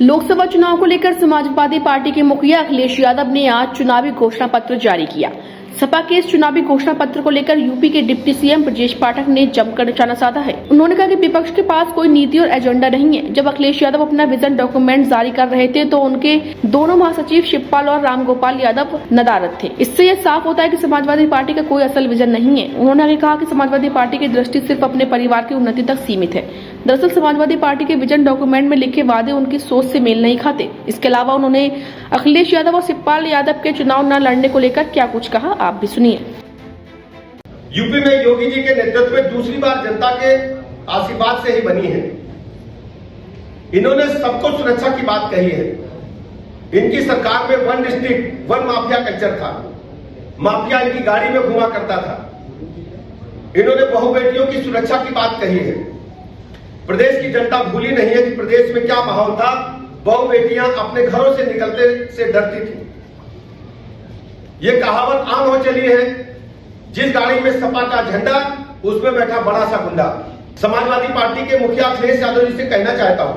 लोकसभा चुनाव को लेकर समाजवादी पार्टी के मुखिया अखिलेश यादव ने आज चुनावी घोषणा पत्र जारी किया। सपा के इस चुनावी घोषणा पत्र को लेकर यूपी के डिप्टी सीएम ब्रजेश पाठक ने जमकर निशाना साधा है। उन्होंने कहा कि विपक्ष के पास कोई नीति और एजेंडा नहीं है। जब अखिलेश यादव अपना विजन डॉक्यूमेंट जारी कर रहे थे तो उनके दोनों महासचिव शिवपाल और रामगोपाल यादव नदारद थे। इससे यह साफ होता है कि समाजवादी पार्टी का कोई असल विजन नहीं है। उन्होंने आगे कहा कि समाजवादी पार्टी की दृष्टि सिर्फ अपने परिवार की उन्नति तक सीमित है। दरअसल समाजवादी पार्टी के विजन डॉक्यूमेंट में लिखे वादे उनकी सोच से मेल नहीं खाते। इसके अलावा उन्होंने अखिलेश यादव और शिवपाल यादव के चुनाव न लड़ने को लेकर क्या कुछ कहा, आप भी सुनिए। यूपी में योगी जी के नेतृत्व में दूसरी बार जनता के आशीर्वाद से ही बनी है। इन्होंने सबको सुरक्षा की बात कही है। इनकी सरकार में one district one mafia culture था। माफिया इनकी गाड़ी में घुमा करता था। इन्होंने बहु बेटियों की सुरक्षा की बात कही है। प्रदेश की जनता भूली नहीं है कि प्रदेश में क्या माहौल था। बहु बेटियां अपने घरों से निकलते से डरती थी। ये कहावत आम हो चली है, जिस गाड़ी में सपा का झंडा उसमें बैठा बड़ा सा गुंडा। समाजवादी पार्टी के मुखिया अखिलेश यादव जी से कहना चाहता हूं,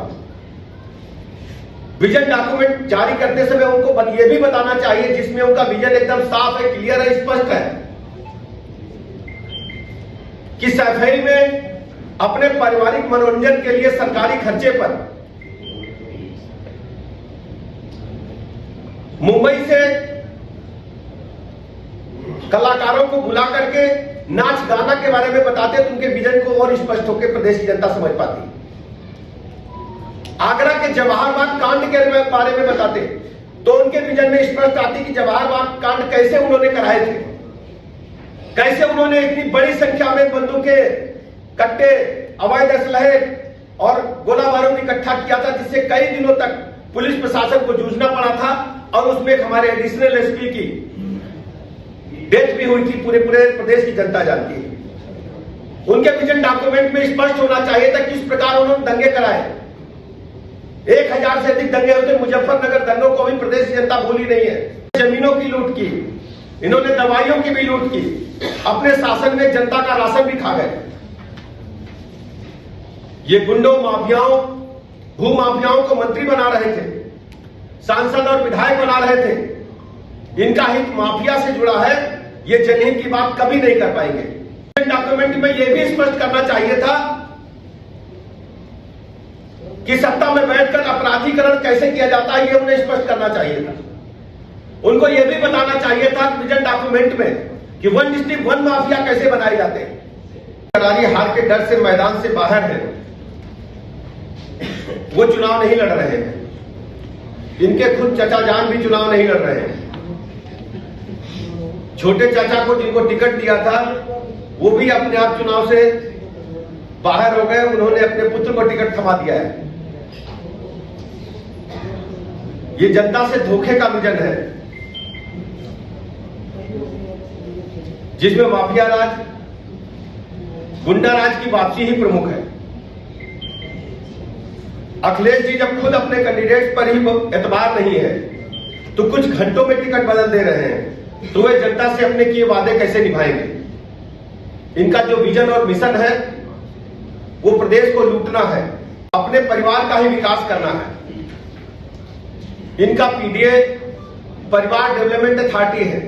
विजन डॉक्यूमेंट जारी करते समय उनको ये भी बताना चाहिए जिसमें उनका विजन एकदम साफ है, क्लियर है, स्पष्ट है कि सफाई में अपने पारिवारिक मनोरंजन के लिए सरकारी खर्चे पर मुंबई से कलाकारों को बुला करके नाच गाना के बारे में बताते तो उनके विजन को और स्पष्ट होकर प्रदेश की जनता समझ पाती। आगरा के जवाहर बाग कांड के बारे में बताते तो उनके विजन में स्पष्ट आती कि जवाहर बाग कांड कैसे उन्होंने कराए थे, कैसे उन्होंने इतनी बड़ी संख्या में बंदूकें, कट्टे, अवैध असलहे और गोला बारूद इकट्ठा किया था, जिससे कई दिनों तक पुलिस प्रशासन को जूझना पड़ा था और उसमें हमारे एडिशनल एसपी की डेथ भी हुई थी। पूरे प्रदेश की जनता जानती है। उनके विजन डॉक्यूमेंट में स्पष्ट होना चाहिए था किस प्रकार उन्होंने दंगे कराए। 1000 से अधिक दंगे होते। मुजफ्फरनगर दंगों को भी प्रदेश की जनता भूली नहीं है। जमीनों की लूट की, इन्होंने दवाइयों की भी लूट की, अपने शासन में जनता का राशन भी खा गए। ये गुंडों, माफियाओं, भू माफियाओं को मंत्री बना रहे थे, सांसद और विधायक बना रहे थे। इनका हित माफिया से जुड़ा है। ये जनहित की बात कभी नहीं कर पाएंगे। डॉक्यूमेंट में यह भी स्पष्ट करना चाहिए था कि सत्ता में बैठकर अपराधीकरण कैसे किया जाता है, ये उन्हें स्पष्ट करना चाहिए था। उनको यह भी बताना चाहिए था विजन डॉक्यूमेंट में कि वन डिस्ट्रिक्ट वन माफिया कैसे बनाए जाते हैं। करारी हार के डर से मैदान से बाहर है, वो चुनाव नहीं लड़ रहे हैं। इनके खुद चाचा जान भी चुनाव नहीं लड़ रहे हैं। छोटे चाचा को जिनको टिकट दिया था वो भी अपने आप चुनाव से बाहर हो गए। उन्होंने अपने पुत्र को टिकट थमा दिया है। ये जनता से धोखे का विजन है, जिसमें माफिया राज, गुंडा राज की वापसी ही प्रमुख है। अखिलेश जी जब खुद अपने कैंडिडेट पर ही एतबार नहीं है तो कुछ घंटों में टिकट बदल दे रहे हैं, तो वे जनता से अपने किए वादे कैसे निभाएंगे। इनका जो विजन और मिशन है वो प्रदेश को लूटना है, अपने परिवार का ही विकास करना है। इनका पीडीए परिवार डेवलपमेंट अथॉरिटी है।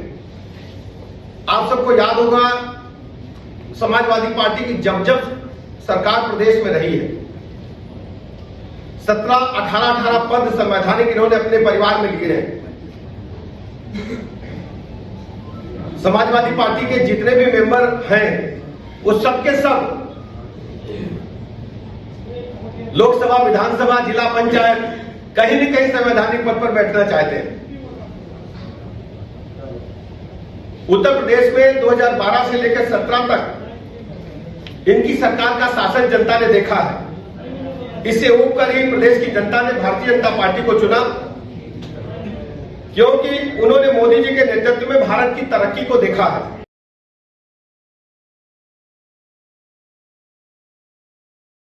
आप सबको याद होगा समाजवादी पार्टी की जब सरकार प्रदेश में रही है, 18 पद संवैधानिक इन्होंने अपने परिवार में लिए हैं। समाजवादी पार्टी के जितने भी मेंबर हैं वो सबके सब लोकसभा, विधानसभा, जिला पंचायत कहीं न कहीं संवैधानिक पद पर बैठना चाहते हैं। उत्तर प्रदेश में 2012 से लेकर 17 तक इनकी सरकार का शासन जनता ने देखा है। इससे ऊपर ही प्रदेश की जनता ने भारतीय जनता पार्टी को चुना, क्योंकि उन्होंने मोदी जी के नेतृत्व में भारत की तरक्की को देखा है।